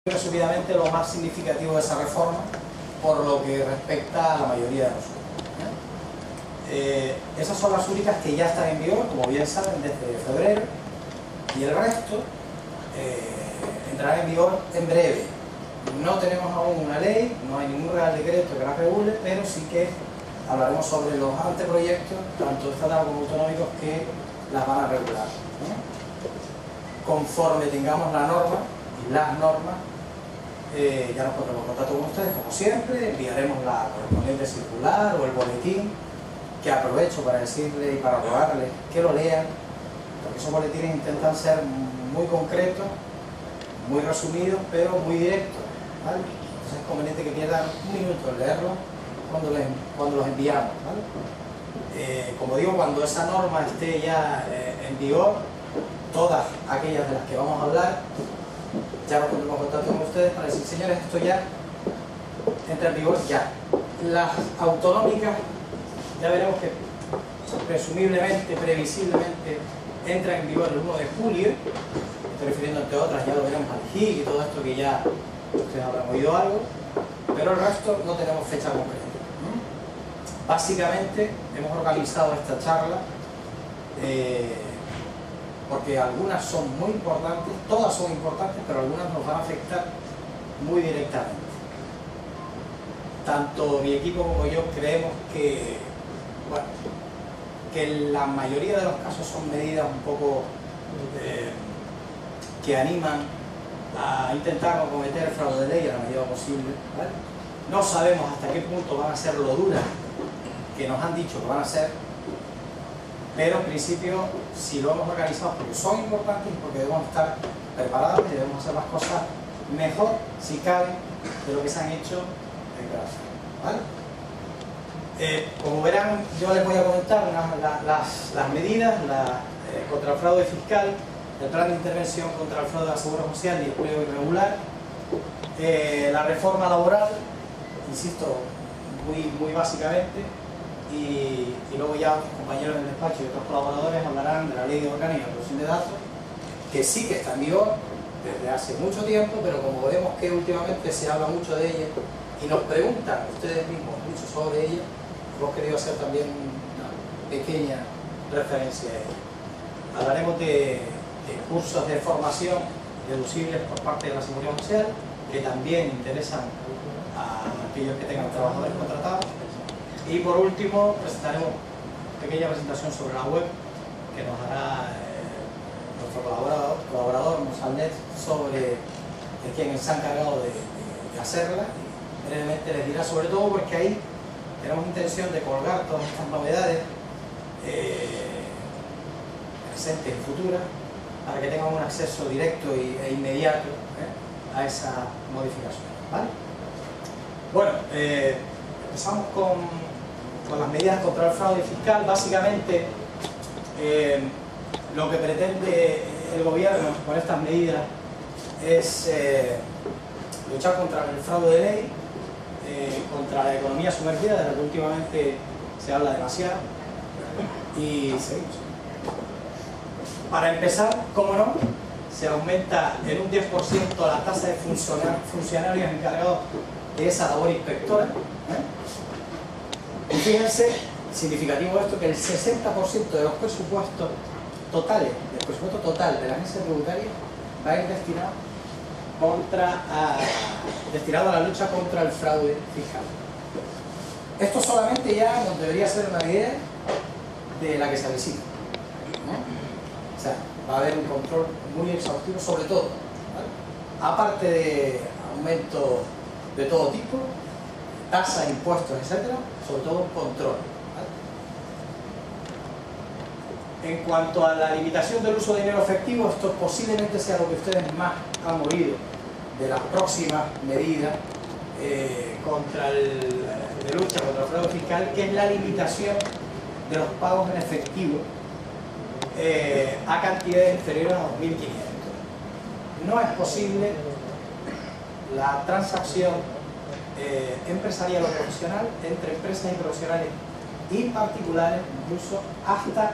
Resumidamente lo más significativo de esa reforma por lo que respecta a la mayoría de nosotros. Esas son las únicas que ya están en vigor, como bien saben, desde febrero, y el resto entrará en vigor en breve. No tenemos aún una ley, no hay ningún real decreto que la regule, pero sí que hablaremos sobre los anteproyectos, tanto estatales como autonómicos, que las van a regular. Conforme tengamos la norma y las normas, ya nos pondremos en contacto con ustedes, como siempre, enviaremos la correspondiente circular o el boletín, que aprovecho para decirles y para rogarles que lo lean, porque esos boletines intentan ser muy concretos, muy resumidos, pero muy directos, ¿vale? Entonces es conveniente que pierdan un minuto en leerlos cuando los enviamos, ¿vale? Como digo, cuando esa norma esté ya en vigor, todas aquellas de las que vamos a hablar, ya nos pondremos en contacto con ustedes para decir, señores, esto ya entra en vigor ya. Las autonómicas, ya veremos que presumiblemente, previsiblemente, entra en vigor el 1 de julio, estoy refiriendo entre otras, ya lo veremos al GIC y todo esto que ya ustedes habrán oído algo, pero el resto no tenemos fecha concreta. Básicamente hemos organizado esta charla porque algunas son muy importantes, todas son importantes, pero algunas nos van a afectar muy directamente. Tanto mi equipo como yo creemos que, bueno, que en la mayoría de los casos son medidas un poco que animan a intentar no cometer fraude de ley a la medida posible, ¿vale? No sabemos hasta qué punto van a ser lo duras que nos han dicho que van a ser, pero en principio si lo hemos organizado porque son importantes y porque debemos estar preparados y debemos hacer las cosas mejor, si cabe, de lo que se han hecho en clase, ¿vale? Como verán, yo les voy a comentar las medidas contra el fraude fiscal, el plan de intervención contra el fraude de la seguridad social y el empleo irregular, la reforma laboral, insisto, muy básicamente, y luego ya otros compañeros del despacho y otros colaboradores hablarán de la ley de orgánica de protección de datos, que sí que está en vigor desde hace mucho tiempo, pero como vemos que últimamente se habla mucho de ella y nos preguntan ustedes mismos mucho sobre ella, hemos querido hacer también una pequeña referencia a ella. Hablaremos de cursos de formación deducibles por parte de la Seguridad Social, que también interesan a aquellos que tengan trabajadores contratados. Y por último, presentaremos una pequeña presentación sobre la web que nos hará nuestro colaborador Monsalnet, sobre quien se ha encargado de hacerla. Y brevemente les dirá, sobre todo porque ahí tenemos intención de colgar todas estas novedades presentes y futuras, para que tengan un acceso directo e inmediato a esa modificación, ¿vale? Bueno, empezamos con las medidas contra el fraude fiscal. Básicamente, lo que pretende el gobierno con estas medidas es luchar contra el fraude de ley, contra la economía sumergida, de la que últimamente se habla demasiado, y seguimos. Para empezar, cómo no, se aumenta en un 10% la tasa de funcionarios encargados de esa labor inspectora. Y fíjense, significativo esto, que el 60% de los presupuestos totales, del presupuesto total de la agencia tributaria, va a ir destinado a la lucha contra el fraude fiscal. Esto solamente ya nos debería ser una idea de la que se avecina, ¿no? O sea, va a haber un control muy exhaustivo sobre todo, ¿vale? Aparte de aumentos de todo tipo, tasas, impuestos, etcétera, sobre todo un control, ¿vale? En cuanto a la limitación del uso de dinero efectivo, esto posiblemente sea lo que ustedes más han oído de las próximas medidas de lucha contra el fraude fiscal, que es la limitación de los pagos en efectivo a cantidades inferiores a 2.500. No es posible la transacción empresarial o profesional entre empresas y profesionales y particulares, incluso hasta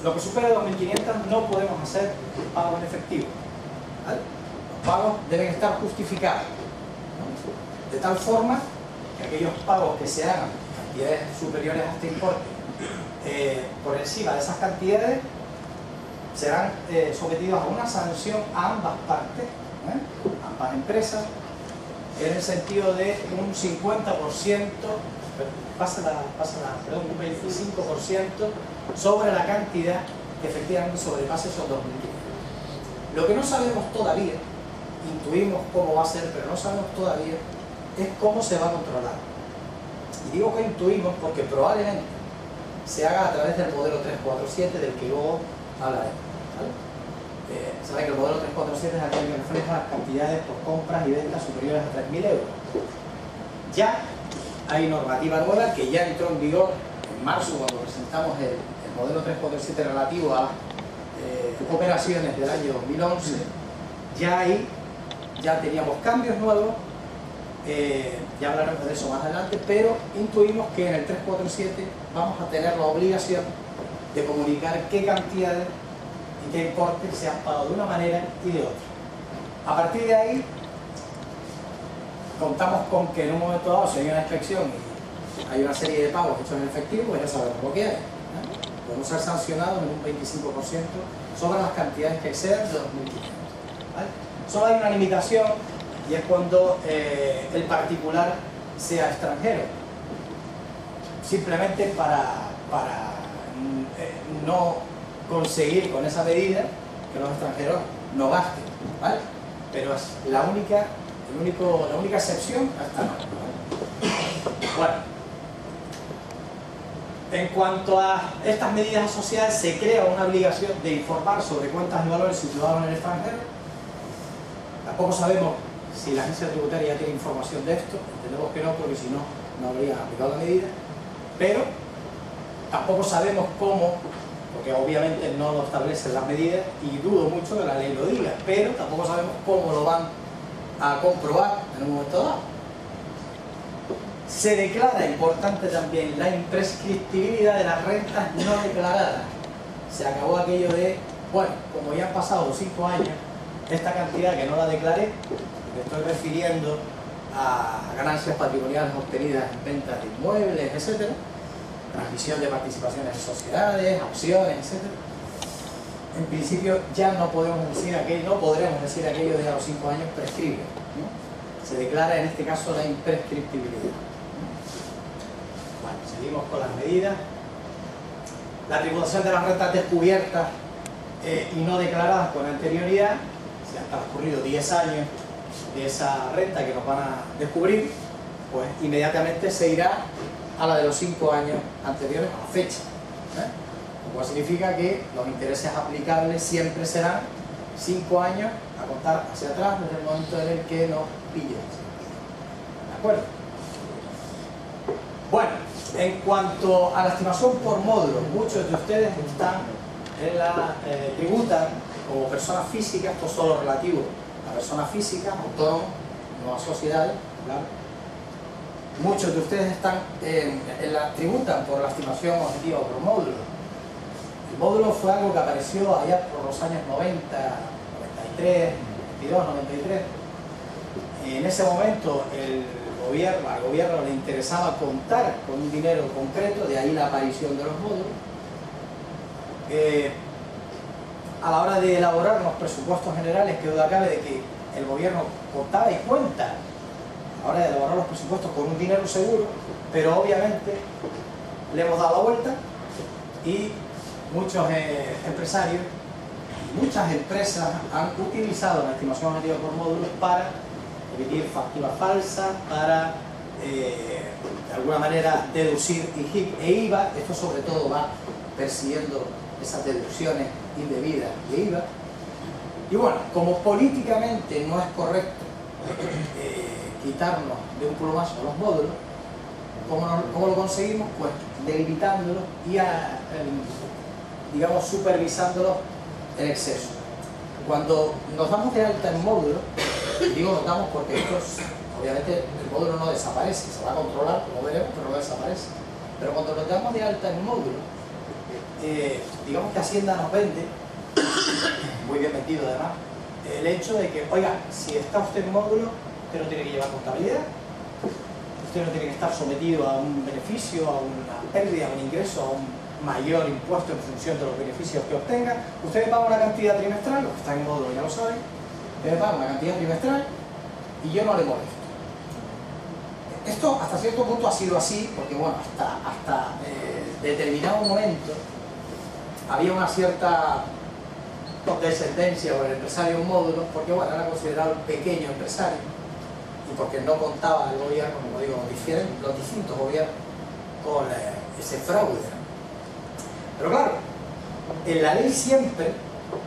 lo que supere 2.500 no podemos hacer pagos en efectivo, ¿vale? pagos deben estar justificados, ¿no? De tal forma que aquellos pagos que se hagan cantidades superiores a este importe por encima de esas cantidades serán sometidos a una sanción a ambas partes, ambas empresas, en el sentido de un 50%, perdón, un 25% sobre la cantidad que efectivamente sobrepase esos 2.000. Lo que no sabemos todavía, intuimos cómo va a ser, pero no sabemos todavía, es cómo se va a controlar. Y digo que intuimos porque probablemente se haga a través del modelo 347 del que luego hablaremos, ¿vale? Saben que el modelo 347 es aquel que refleja las cantidades por compras y ventas superiores a 3.000 euros. Ya hay normativa nueva que ya entró en vigor en marzo cuando presentamos el modelo 347 relativo a operaciones del año 2011. Ya teníamos cambios nuevos, ya hablaremos de eso más adelante, pero intuimos que en el 347 vamos a tener la obligación de comunicar qué cantidades y qué importes se han pagado de una manera y de otra. A partir de ahí, contamos con que en un momento dado, si hay una inspección y hay una serie de pagos hechos en efectivo, pues ya sabemos lo que hay. Podemos ser sancionados en un 25% sobre las cantidades que excedan de 2.500. ¿Vale? Solo hay una limitación y es cuando el particular sea extranjero. Simplemente para no conseguir con esa medida que los extranjeros no gasten, ¿vale? Pero es la única excepción hasta ahora, ¿vale? Bueno, en cuanto a estas medidas asociadas, se crea una obligación de informar sobre cuentas y valores situados en el extranjero. Tampoco sabemos si la agencia tributaria ya tiene información de esto, entendemos que no, porque si no, no habría aplicado la medida, pero tampoco sabemos cómo, porque obviamente no lo establecen las medidas y dudo mucho que la ley lo diga, pero tampoco sabemos cómo lo van a comprobar en un momento dado. Se declara, importante también, la imprescriptibilidad de las rentas no declaradas. Se acabó aquello de, bueno, como ya han pasado 5 años, esta cantidad que no la declaré, me estoy refiriendo a ganancias patrimoniales obtenidas en ventas de inmuebles, etcétera, transmisión de participaciones en sociedades, acciones, etcétera. En principio ya no podemos decir aquello, no podremos decir aquello de a los 5 años prescribe, ¿no? Se declara en este caso la imprescriptibilidad. Bueno, seguimos con las medidas. La tributación de las rentas descubiertas y no declaradas con anterioridad, si han transcurrido 10 años de esa renta que nos van a descubrir, pues inmediatamente se irá a la de los 5 años anteriores a la fecha, lo cual significa que los intereses aplicables siempre serán 5 años a contar hacia atrás desde el momento en el que nos pillen. ¿De acuerdo? Bueno, en cuanto a la estimación por módulo, muchos de ustedes están en la tributan como personas físicas, esto es solo relativo a personas físicas, autónomos, no a sociedades, ¿claro? Muchos de ustedes están en la tributan por la estimación objetiva por módulo. El módulo fue algo que apareció allá por los años 90, 93, 92, 93. En ese momento al gobierno le interesaba contar con un dinero concreto, de ahí la aparición de los módulos. A la hora de elaborar los presupuestos generales, que duda cabe de que el gobierno contaba y cuenta a la hora de elaborar los presupuestos con un dinero seguro, pero obviamente le hemos dado la vuelta y muchos empresarios, muchas empresas han utilizado la estimación objetiva por módulos para emitir facturas falsas, para de alguna manera deducir IGIP e IVA. Esto sobre todo va persiguiendo esas deducciones indebidas de IVA. Y bueno, como políticamente no es correcto quitarnos de un plumazo los módulos, ¿cómo lo conseguimos? Pues delimitándolos y digamos supervisándolos en exceso. Cuando nos damos de alta en módulo, digo nos damos porque obviamente el módulo no desaparece, se va a controlar, como veremos, pero no desaparece. Pero cuando nos damos de alta en módulo, digamos que Hacienda nos vende, muy bien vendido además, el hecho de que, oiga, si está usted en módulo, usted no tiene que llevar contabilidad, usted no tiene que estar sometido a un beneficio, a una pérdida, a un ingreso, a un mayor impuesto en función de los beneficios que obtenga. Usted me paga una cantidad trimestral, los que están en módulo ya lo saben, usted me paga una cantidad trimestral y yo no le molesto. Esto hasta cierto punto ha sido así, porque bueno, hasta determinado momento había una cierta descendencia por el empresario en módulos, porque bueno, era considerado un pequeño empresario y porque no contaba el gobierno, como digo, los distintos gobiernos con ese fraude. Pero claro, en la ley siempre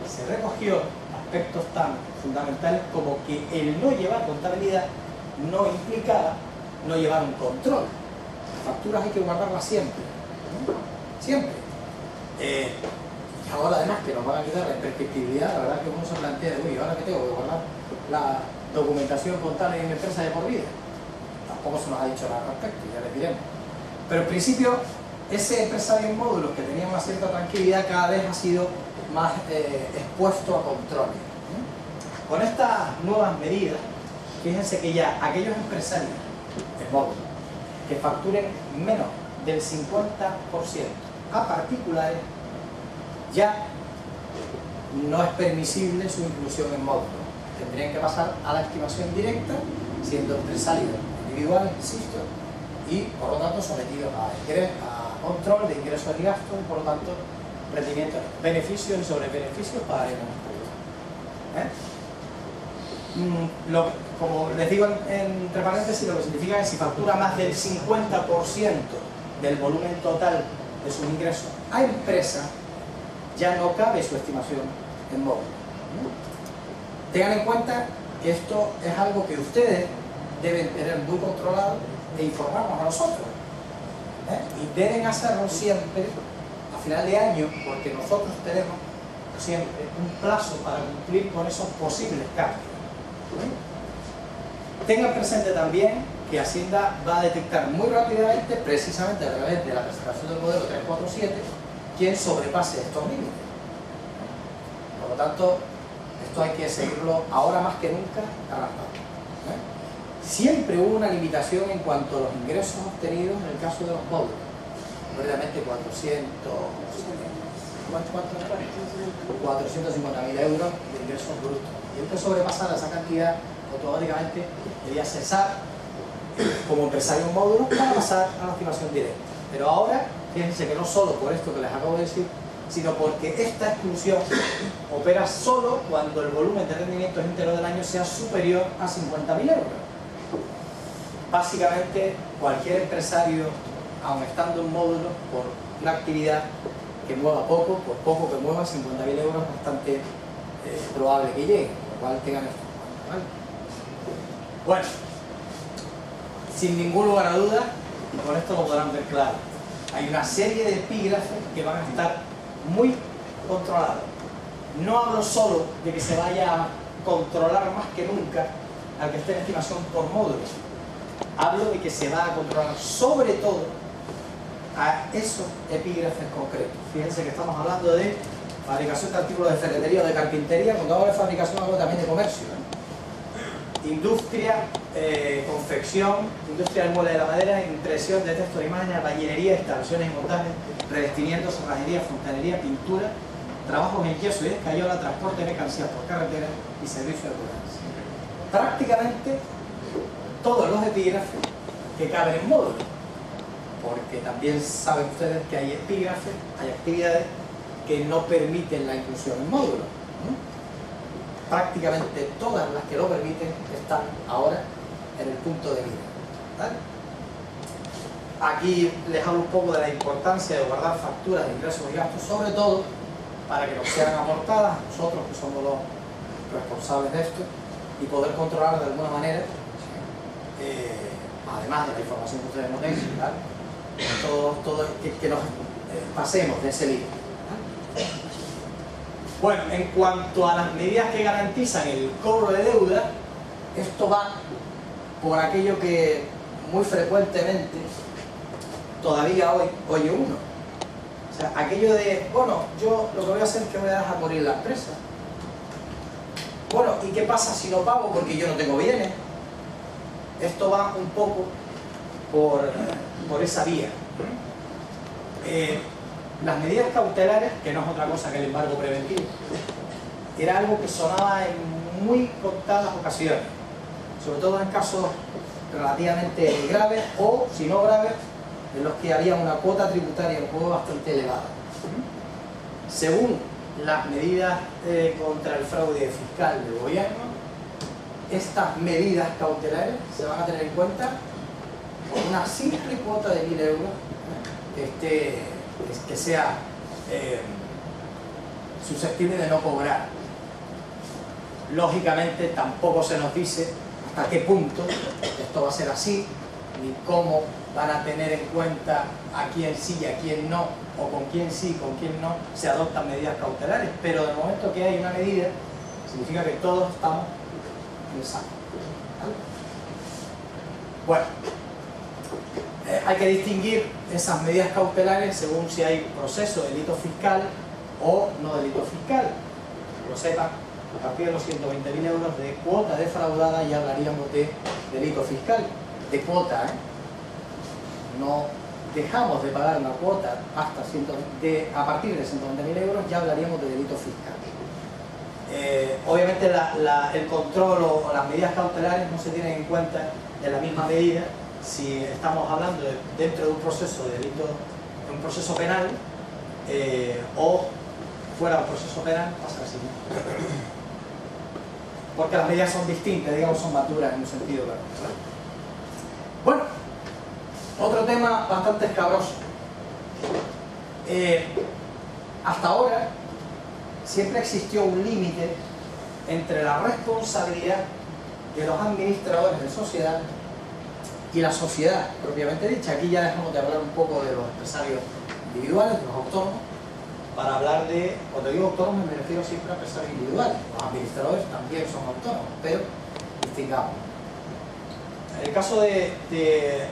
se recogió aspectos tan fundamentales como que el no llevar contabilidad no implicaba no llevar un control. Las facturas hay que guardarlas siempre, ¿no? Siempre. Y ahora además que nos van a quitar la imprescriptibilidad, la verdad que uno se plantea de, uy, ¿ahora qué tengo que guardar? La documentación contable en mi empresa de por vida. Tampoco se nos ha dicho nada al respecto, ya les diremos. Pero en principio, ese empresario en módulos que tenía una cierta tranquilidad cada vez ha sido más expuesto a controles. Con estas nuevas medidas, fíjense que ya aquellos empresarios en módulos que facturen menos del 50% a particulares, ya no es permisible su inclusión en módulos. Tendrían que pasar a la estimación directa, siendo empresarios individuales, insisto, y por lo tanto sometidos a control de ingresos y gastos y por lo tanto rendimientos, beneficios y sobrebeneficios para el como les digo entre paréntesis, lo que significa es que si factura más del 50% del volumen total de sus ingresos a empresa, ya no cabe su estimación en módulo. Tengan en cuenta que esto es algo que ustedes deben tener muy controlado e informarnos a nosotros. Y deben hacerlo siempre a final de año, porque nosotros tenemos siempre un plazo para cumplir con esos posibles cambios. Tengan presente también que Hacienda va a detectar muy rápidamente, precisamente a través de la presentación del modelo 347, quien sobrepase estos límites. Por lo tanto, esto hay que seguirlo ahora más que nunca arrastrando. Siempre hubo una limitación en cuanto a los ingresos obtenidos en el caso de los módulos. Concretamente 450.000 euros de ingresos brutos. Y el que sobrepasara esa cantidad, automáticamente debía cesar como empresario en módulos para pasar a la estimación directa. Pero ahora, fíjense que no solo por esto que les acabo de decir, sino porque esta exclusión opera solo cuando el volumen de rendimientos íntegros del año sea superior a 50.000 euros. Básicamente, cualquier empresario, aun estando en módulos, por una actividad que mueva poco, por poco que mueva, 50.000 euros es bastante probable que llegue, por lo cual tengan esto. ¿Vale? Bueno, sin ningún lugar a dudas, y con esto lo podrán ver claro, hay una serie de epígrafes que van a estar muy controlados. No hablo solo de que se vaya a controlar más que nunca al que esté en estimación por módulos. Hablo de que se va a controlar sobre todo a esos epígrafes concretos. Fíjense que estamos hablando de fabricación de artículos de ferretería o de carpintería, cuando hablo de fabricación hablo también de comercio. Industria, confección, industria del mueble de la madera, impresión de textos de imágenes, bañilería, instalaciones y montajes, revestimientos, cerrajería, fontanería, pintura, trabajos en yeso y escayola, transporte de mercancías por carretera y servicios rurales. Prácticamente todos los epígrafes que caben en módulos, porque también saben ustedes que hay epígrafes, hay actividades que no permiten la inclusión en módulos. Prácticamente todas las que lo permiten están ahora en el punto de mira. ¿Vale? Aquí les hablo un poco de la importancia de guardar facturas de ingresos y gastos, sobre todo para que nos sean aportadas a nosotros que somos los responsables de esto y poder controlar de alguna manera, además de la información que ustedes no tengan, todo que nos pasemos de ese límite. Bueno, en cuanto a las medidas que garantizan el cobro de deuda, esto va por aquello que muy frecuentemente todavía hoy oye uno. O sea, aquello de, bueno, yo lo que voy a hacer es que voy a dejar morir la empresa. Bueno, ¿y qué pasa si no pago porque yo no tengo bienes? Esto va un poco por esa vía. Las medidas cautelares, que no es otra cosa que el embargo preventivo, era algo que sonaba en muy contadas ocasiones, sobre todo en casos relativamente graves o, si no graves, en los que había una cuota tributaria en juego bastante elevada. Según las medidas contra el fraude fiscal del gobierno, estas medidas cautelares se van a tener en cuenta por una simple cuota de 1.000 euros que sea susceptible de no cobrar. Lógicamente tampoco se nos dice hasta qué punto esto va a ser así, ni cómo van a tener en cuenta a quién sí y a quién no, o con quién sí y con quién no se adoptan medidas cautelares, pero de momento que hay una medida significa que todos estamos en el saco. ¿Vale? Bueno, hay que distinguir esas medidas cautelares según si hay proceso de delito fiscal o no delito fiscal. Lo sepan, a partir de los 120.000 euros de cuota defraudada ya hablaríamos de delito fiscal, de cuota, no dejamos de pagar una cuota hasta a partir de 120.000 euros ya hablaríamos de delito fiscal. Obviamente el control o las medidas cautelares no se tienen en cuenta en la misma medida si estamos hablando dentro de un proceso de delito, de un proceso penal o fuera de un proceso penal, pasa así. Porque las medidas son distintas, digamos, son maduras en un sentido claro. Bueno, otro tema bastante escabroso. Hasta ahora siempre existió un límite entre la responsabilidad de los administradores de sociedad y la sociedad propiamente dicha. Aquí ya dejamos de hablar un poco de los empresarios individuales, de los autónomos, para hablar de, cuando digo autónomos me refiero siempre a empresarios individuales. Los administradores también son autónomos, pero distingamos. En el caso de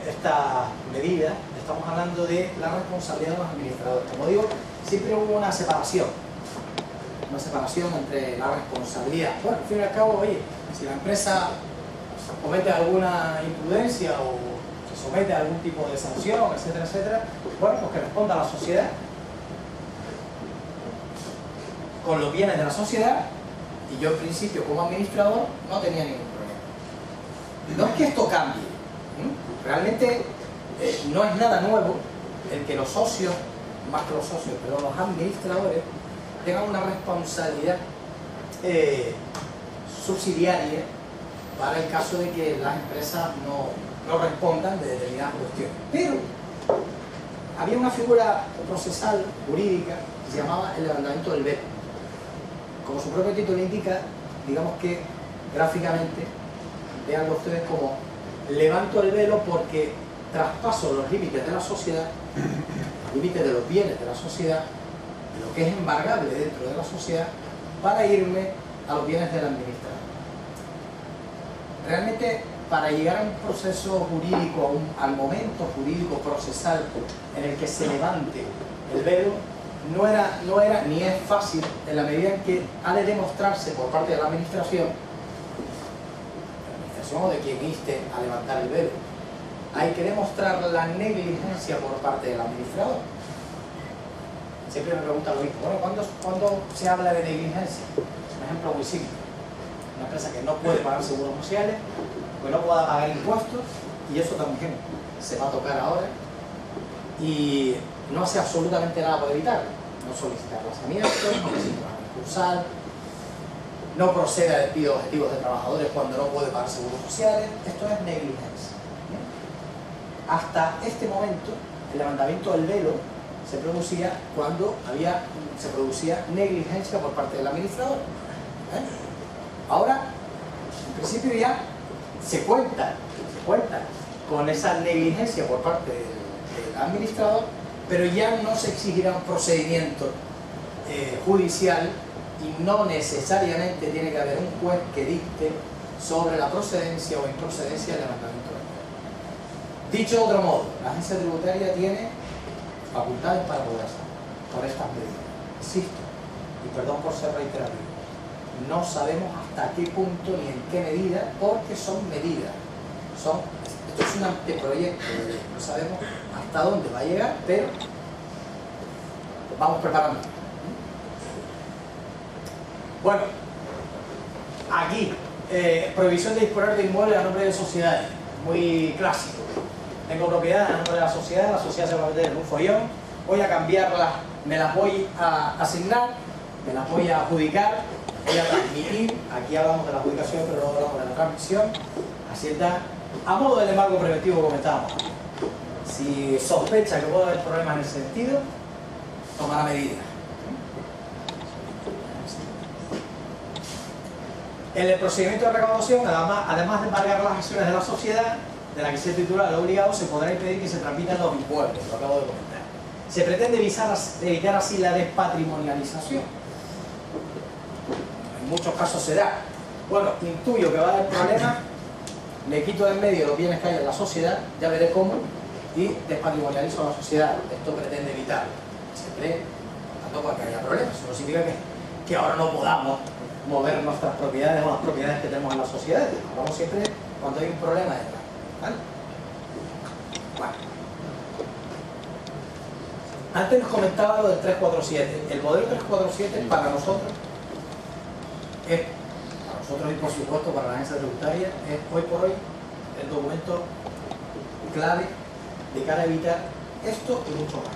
esta medida, estamos hablando de la responsabilidad de los administradores. Como digo, siempre hubo una separación entre la responsabilidad. Bueno, al fin y al cabo, oye, si la empresa comete alguna imprudencia o se somete a algún tipo de sanción, etcétera, etcétera, bueno, pues que responda a la sociedad con los bienes de la sociedad, y yo en principio como administrador no tenía ningún problema. No es que esto cambie, realmente no es nada nuevo el que los socios, más que los socios, pero los administradores tengan una responsabilidad subsidiaria para el caso de que las empresas no respondan de determinadas cuestiones. Pero había una figura procesal, jurídica, que se llamaba el levantamiento del veto. Como su propio título indica, digamos que gráficamente, veanlo ustedes como levanto el velo porque traspaso los límites de la sociedad, los límites de los bienes de la sociedad, lo que es embargable dentro de la sociedad, para irme a los bienes del administrador. Realmente, para llegar a un proceso jurídico, al momento jurídico procesal en el que se levante el velo, no era ni es fácil, en la medida en que ha de demostrarse por parte de la administración o de quien inste a levantar el velo, hay que demostrar la negligencia por parte del administrador. Siempre me preguntan lo mismo, bueno, ¿cuándo se habla de negligencia? Un ejemplo muy simple: una empresa que no puede pagar seguros sociales, que no pueda pagar impuestos, y eso también se va a tocar ahora, y no hace absolutamente nada por evitarlo. No solicita aplazamientos, no necesita concursal, no procede a despidos objetivos de trabajadores cuando no puede pagar seguros sociales. Esto es negligencia. Hasta este momento, el levantamiento del velo se producía cuando se producía negligencia por parte del administrador. Ahora, en principio ya se cuenta con esa negligencia por parte del administrador, pero ya no se exigirá un procedimiento judicial y no necesariamente tiene que haber un juez que dicte sobre la procedencia o improcedencia del levantamiento del velo. Dicho de otro modo, la agencia tributaria tiene facultades para poder hacer con estas medidas. Insisto, y perdón por ser reiterativo, no sabemos hasta hasta qué punto ni en qué medida, porque son medidas. Esto es un anteproyecto, no sabemos hasta dónde va a llegar, pero vamos preparando. Bueno, aquí, prohibición de disponer de inmuebles a nombre de sociedades, muy clásico. Tengo propiedad a nombre de la sociedad se va a meter en un follón, voy a cambiarlas, me las voy a asignar, me las voy a adjudicar, voy a transmitir, aquí hablamos de la adjudicación pero no hablamos de la transmisión, Hacienda, a modo del embargo preventivo que comentábamos. Si sospecha que puede haber problemas en ese sentido, tomará medidas. En el procedimiento de recaudación, además de embargar las acciones de la sociedad, de la que sea titular el obligado, se podrá impedir que se transmitan los impuestos, lo acabo de comentar. Se pretende evitar así la despatrimonialización. En muchos casos se da. Bueno, intuyo que va a haber problemas, le quito de en medio los bienes que hay en la sociedad, ya veré cómo, y despatrimonializo a la sociedad. Esto pretende evitar. Siempre tanto para que haya problemas. Eso no significa que ahora no podamos mover nuestras propiedades o las propiedades que tenemos en la sociedad. Hablamos siempre cuando hay un problema detrás. ¿Vale? Bueno. Antes nos comentaba lo del 347. El modelo 347 para nosotros y por supuesto para la agencia tributaria es hoy por hoy el documento clave de cara a evitar esto y mucho más.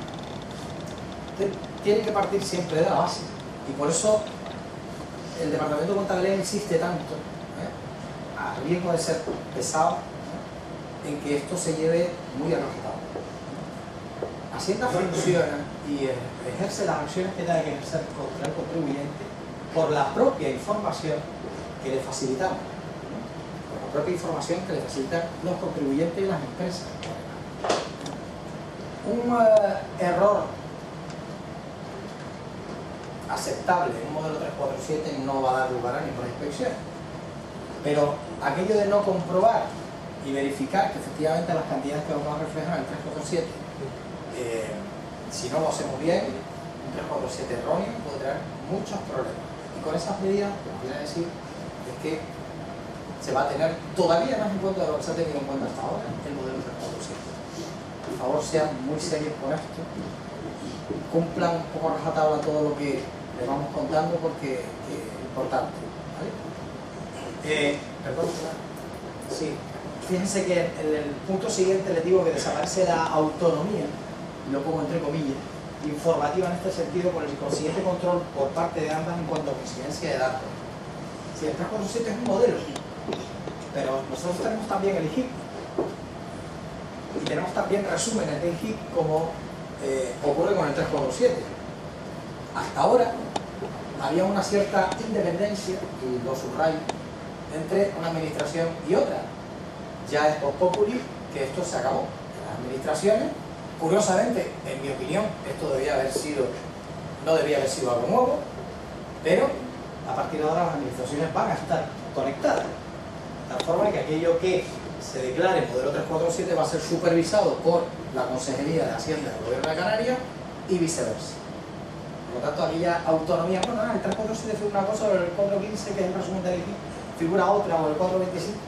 Tiene que partir siempre de la base y por eso el Departamento de Contabilidad insiste tanto, a riesgo de ser pesado, en que esto se lleve muy a rajatabla. Hacienda funciona y ejerce las acciones que tenga que ejercer contra el contribuyente por la propia información que le facilitamos, por la propia información que le facilitan los contribuyentes y las empresas. Un error aceptable en un modelo 347 no va a dar lugar a ninguna inspección, pero aquello de no comprobar y verificar que efectivamente las cantidades que vamos a reflejar en el 347, si no lo hacemos bien, un 347 erróneo puede traer muchos problemas. Y con esas medidas, lo que quiero decir es que se va a tener todavía más en cuenta de lo que se ha tenido en cuenta hasta ahora el modelo 347. Por favor, sean muy serios con esto y cumplan un poco a rajatabla todo lo que les vamos contando porque es importante. ¿Vale? Perdón, sí. Fíjense que en el punto siguiente les digo que desaparece la autonomía, lo pongo entre comillas, informativa en este sentido por el consiguiente control por parte de ambas en cuanto a coincidencia de datos. Si el 347 es un modelo, pero nosotros tenemos también el IGIC y tenemos también resúmenes de IGIC como ocurre con el 347. Hasta ahora había una cierta independencia, y lo subrayo, entre una administración y otra. Ya es post populi que esto se acabó. Las administraciones, curiosamente, en mi opinión, esto no debía haber sido algo nuevo, pero a partir de ahora las administraciones van a estar conectadas. De tal forma que aquello que se declare modelo 347 va a ser supervisado por la Consejería de Hacienda del Gobierno de Canarias y viceversa. Por lo tanto, aquella autonomía, bueno, el 347 fue una cosa, pero el 415, que es el resumen del IGI, figura otra, o el 425.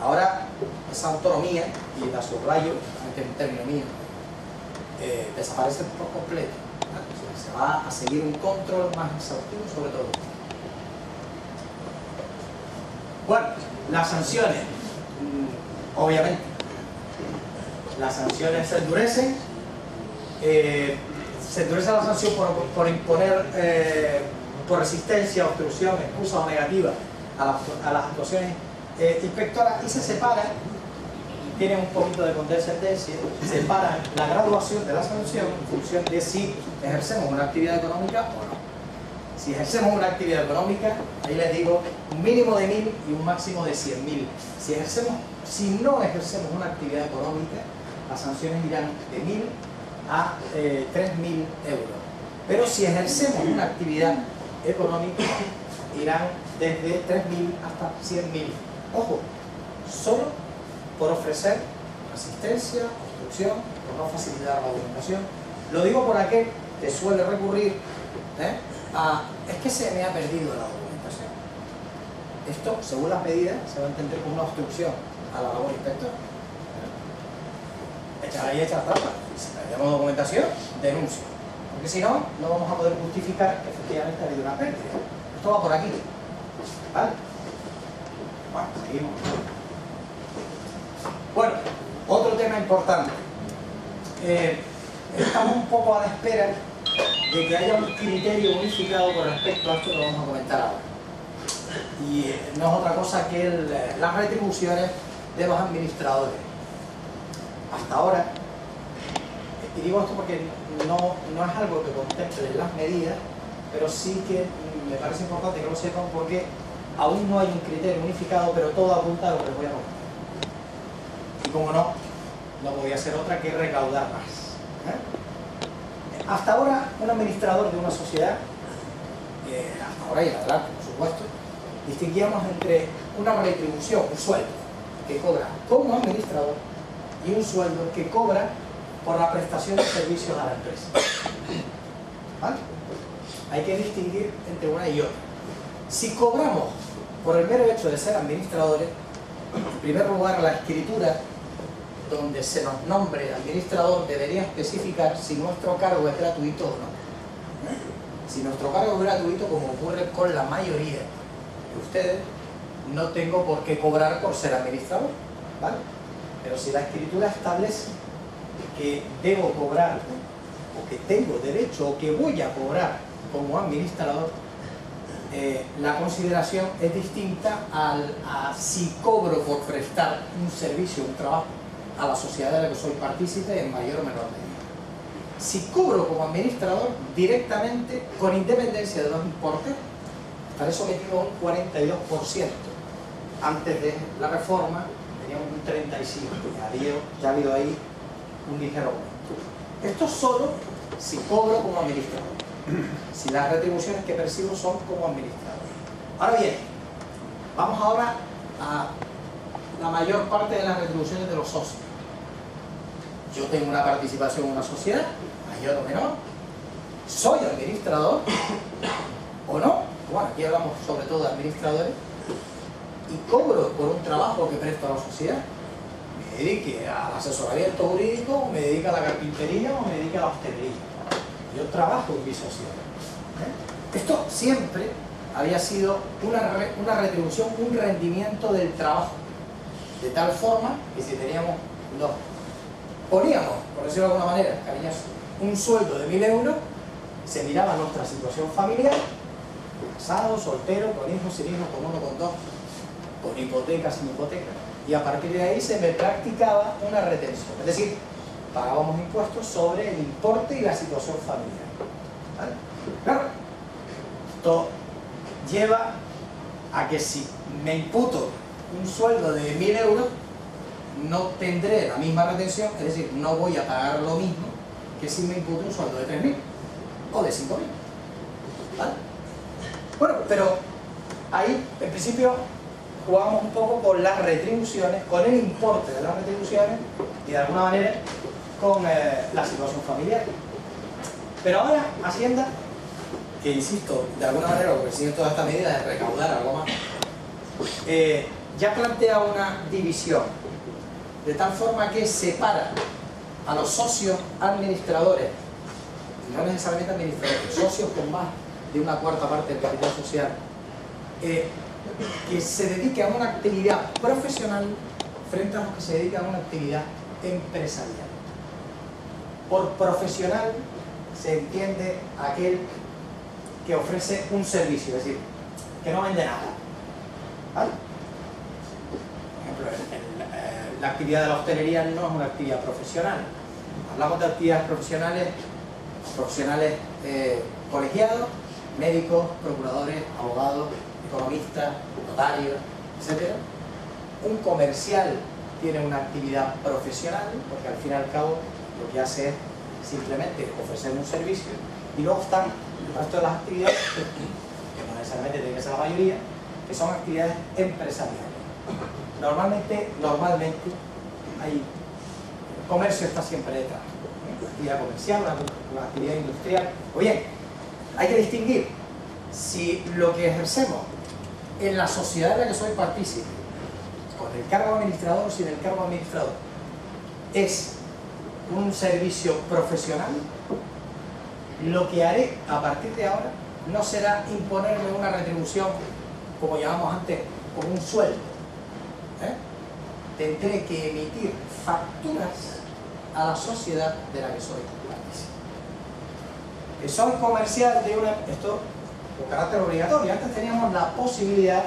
Ahora, esa autonomía, y la subrayo, que es un término mío, desaparece por completo. O sea, se va a seguir un control más exhaustivo sobre todo. Bueno, las sanciones, obviamente, las sanciones se endurecen. Se endurece la sanción por imponer, por resistencia, obstrucción, excusa o negativa a las actuaciones inspectoras y se separan, tienen un poquito de condescendencia, separan la graduación de la sanción en función de si ejercemos una actividad económica o no. Si ejercemos una actividad económica, ahí les digo, un mínimo de 1.000 y un máximo de 100.000. Si no ejercemos una actividad económica, las sanciones irán de 1.000 a 3.000 euros. Pero si ejercemos una actividad económica, irán desde 3.000 hasta 100.000. Ojo, solo por ofrecer asistencia, obstrucción, por no facilitar la documentación. Lo digo por aquel que suele recurrir a, es que se me ha perdido la documentación. Esto, según las medidas, se va a entender como una obstrucción a la labor inspectora. Ahí echar trampa. Si tenemos documentación, denuncio. Porque si no, no vamos a poder justificar que efectivamente ha habido una pérdida. Esto va por aquí. ¿Vale? Bueno, seguimos. Bueno, otro tema importante. Estamos un poco a la espera de que haya un criterio unificado con respecto a esto que vamos a comentar ahora. Y no es otra cosa que las retribuciones de los administradores. Hasta ahora, y digo esto porque no es algo que contemple las medidas, pero sí que me parece importante que lo sepan porque aún no hay un criterio unificado, pero todo apunta a lo que les voy a contar. Y como no podía ser otra que recaudar más. Hasta ahora, un administrador de una sociedad, hasta ahora y en adelante, por supuesto, distinguíamos entre una retribución, un sueldo, que cobra como administrador, y un sueldo que cobra por la prestación de servicios a la empresa. ¿Vale? Hay que distinguir entre una y otra. Si cobramos por el mero hecho de ser administradores, en primer lugar, la escritura donde se nos nombre administrador debería especificar si nuestro cargo es gratuito o no. Si nuestro cargo es gratuito, como ocurre con la mayoría de ustedes, no tengo por qué cobrar por ser administrador, ¿vale? Pero si la escritura establece que debo cobrar, o que tengo derecho, o que voy a cobrar como administrador, la consideración es distinta a si cobro por prestar un servicio, un trabajo a la sociedad de la que soy partícipe en mayor o menor medida. Si cobro como administrador, directamente, con independencia de los importes, estaré sometido a un 42%. Antes de la reforma teníamos un 35%. Ya ha habido ahí un ligero aumento. Esto solo si cobro como administrador. Si las retribuciones que percibo son como administrador. Ahora bien, vamos ahora a la mayor parte de las retribuciones de los socios. Yo tengo una participación en una sociedad, mayor o menor, soy administrador o no, bueno, aquí hablamos sobre todo de administradores, y cobro por un trabajo que presto a la sociedad. Me dedique al asesoramiento jurídico, o me dedique a la carpintería, o me dedique a la hostelería. Yo trabajo en mi sociedad. Esto siempre había sido una retribución, un rendimiento del trabajo, de tal forma que si poníamos, por decirlo de alguna manera, cariñoso, un sueldo de 1.000 euros, se miraba nuestra situación familiar, casado, soltero, con hijos, sin hijos, con uno, con dos, con hipoteca, sin hipoteca, y a partir de ahí se me practicaba una retención, es decir, pagábamos impuestos sobre el importe y la situación familiar. ¿Vale? Claro, esto lleva a que si me imputo un sueldo de 1.000 euros, no tendré la misma retención, es decir, no voy a pagar lo mismo que si me imputo un sueldo de 3.000 o de 5.000. ¿Vale? Bueno, pero ahí, en principio, jugamos un poco con las retribuciones, con el importe de las retribuciones y de alguna manera con la situación familiar. Pero ahora Hacienda, que insisto, de alguna manera lo que persigue toda esta medida es recaudar algo más, ya plantea una división, de tal forma que separa a los socios administradores, no necesariamente administradores, socios con más de una cuarta parte del capital social, que se dedique a una actividad profesional frente a los que se dedican a una actividad empresarial. Por profesional se entiende aquel que ofrece un servicio, es decir, que no vende nada. ¿Vale? Por ejemplo, la actividad de la hostelería no es una actividad profesional. Hablamos de actividades profesionales colegiados, médicos, procuradores, abogados, economistas, notarios, etc. Un comercial tiene una actividad profesional, porque al fin y al cabo lo que hace es simplemente ofrecer un servicio, y luego están el resto de las actividades, que no necesariamente tiene que ser la mayoría, que son actividades empresariales. Normalmente hay, el comercio está siempre detrás, una actividad comercial, una actividad industrial. O bien, hay que distinguir si lo que ejercemos en la sociedad en la que soy partícipe, con el cargo administrador o sin el cargo administrador, es un servicio profesional, lo que haré a partir de ahora no será imponerme una retribución, como llamamos antes, como un sueldo. Tendré que emitir facturas a la sociedad de la que soy partícipe. Que son comercial de una... Esto con carácter obligatorio. Antes teníamos la posibilidad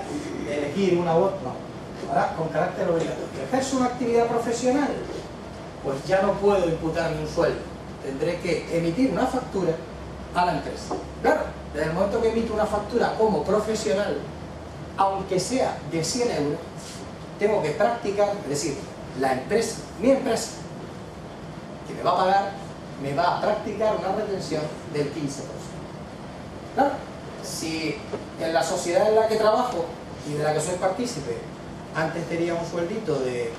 de elegir una u otra. No, ahora con carácter obligatorio. ¿Ejerzo una actividad profesional? Pues ya no puedo imputarme un sueldo. Tendré que emitir una factura a la empresa. Claro, desde el momento que emito una factura como profesional, aunque sea de 100 euros, tengo que practicar, es decir, la empresa, mi empresa, que me va a pagar, me va a practicar una retención del 15%. Claro, si en la sociedad en la que trabajo y de la que soy partícipe, antes tenía un sueldito de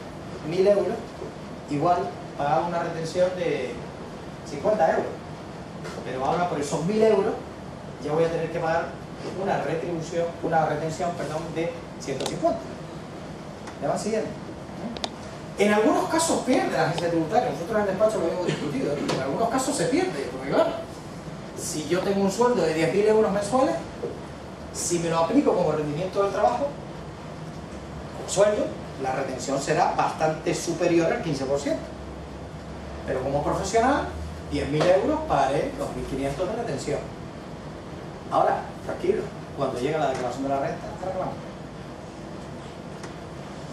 1.000 euros, igual pagaba una retención de 50 euros. Pero ahora por esos 1.000 euros ya voy a tener que pagar una retención, de 150. ¿Me van siguiendo? En algunos casos pierde la agencia tributaria. Nosotros en el despacho lo hemos discutido. En algunos casos se pierde, porque claro, si yo tengo un sueldo de 10.000 euros mensuales, si me lo aplico como rendimiento del trabajo, como sueldo, la retención será bastante superior al 15%. Pero como profesional, 10.000 euros pagaré los 1.500 de retención. Ahora, tranquilo, cuando llegue la declaración de la renta, arreglamos.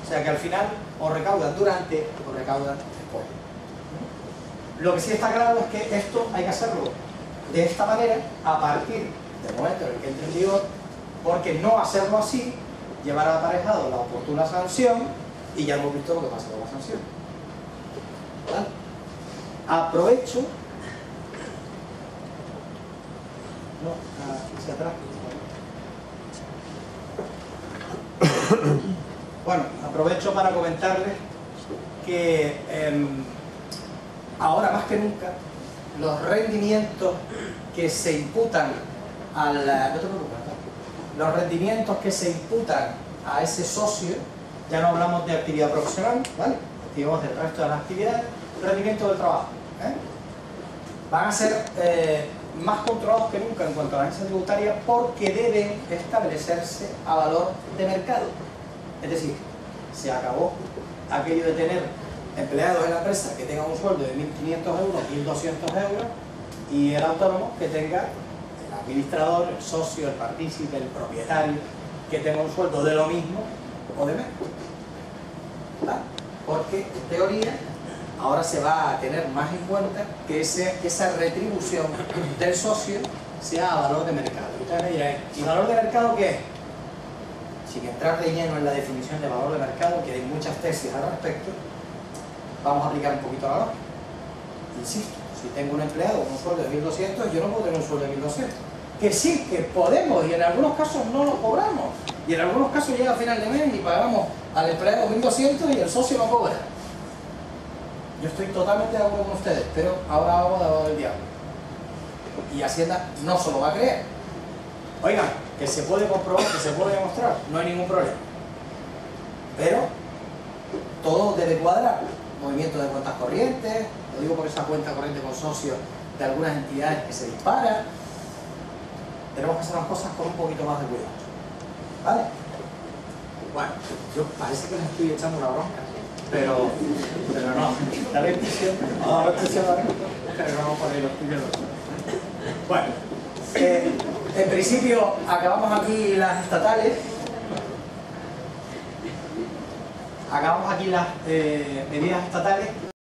O sea que al final o recaudan durante o recaudan después. Lo que sí está claro es que esto hay que hacerlo de esta manera a partir del momento en el que entre en vigor, porque no hacerlo así llevará aparejado la oportuna sanción y ya hemos visto lo que pasa con la sanción. ¿Vale? Aprovecho. No, hacia atrás. Bueno, aprovecho para comentarles que ahora más que nunca los rendimientos que se imputan al... No te preocupes, ¿no? Los rendimientos que se imputan a ese socio, ya no hablamos de actividad profesional, ¿vale? Digamos del resto de las actividades, rendimiento del trabajo, van a ser más controlados que nunca en cuanto a la agencia tributaria, porque deben establecerse a valor de mercado. Es decir, se acabó aquello de tener empleados en la empresa que tengan un sueldo de 1.500 euros, 1.200 euros, y el autónomo que tenga, el administrador, el socio, el partícipe, el propietario, que tenga un sueldo de lo mismo o de menos. ¿Vale? Porque en teoría ahora se va a tener más en cuenta que esa retribución del socio sea a valor de mercado. Y ustedes me dirán, ¿y valor de mercado qué es? Sin entrar de lleno en la definición de valor de mercado, que hay muchas tesis al respecto, vamos a aplicar un poquito la lógica. Insisto, si tengo un empleado con un sueldo de 1.200, yo no puedo tener un sueldo de 1.200. Que sí, que podemos, y en algunos casos no lo cobramos. Y en algunos casos llega a final de mes y pagamos al empleado 1.200 y el socio no cobra. Yo estoy totalmente de acuerdo con ustedes, pero ahora hago de abogado del diablo. Y Hacienda no se lo va a creer. Oigan, que se puede comprobar, que se puede demostrar, no hay ningún problema. Pero todo debe cuadrar. Movimiento de cuentas corrientes, lo digo por esa cuenta corriente con socios de algunas entidades que se disparan. Tenemos que hacer las cosas con un poquito más de cuidado. ¿Vale? Bueno, yo parece que les estoy echando una bronca, pero no. Dale atención, pero no por ahí los primeros. Bueno, en principio acabamos aquí las estatales. Acabamos aquí las medidas estatales.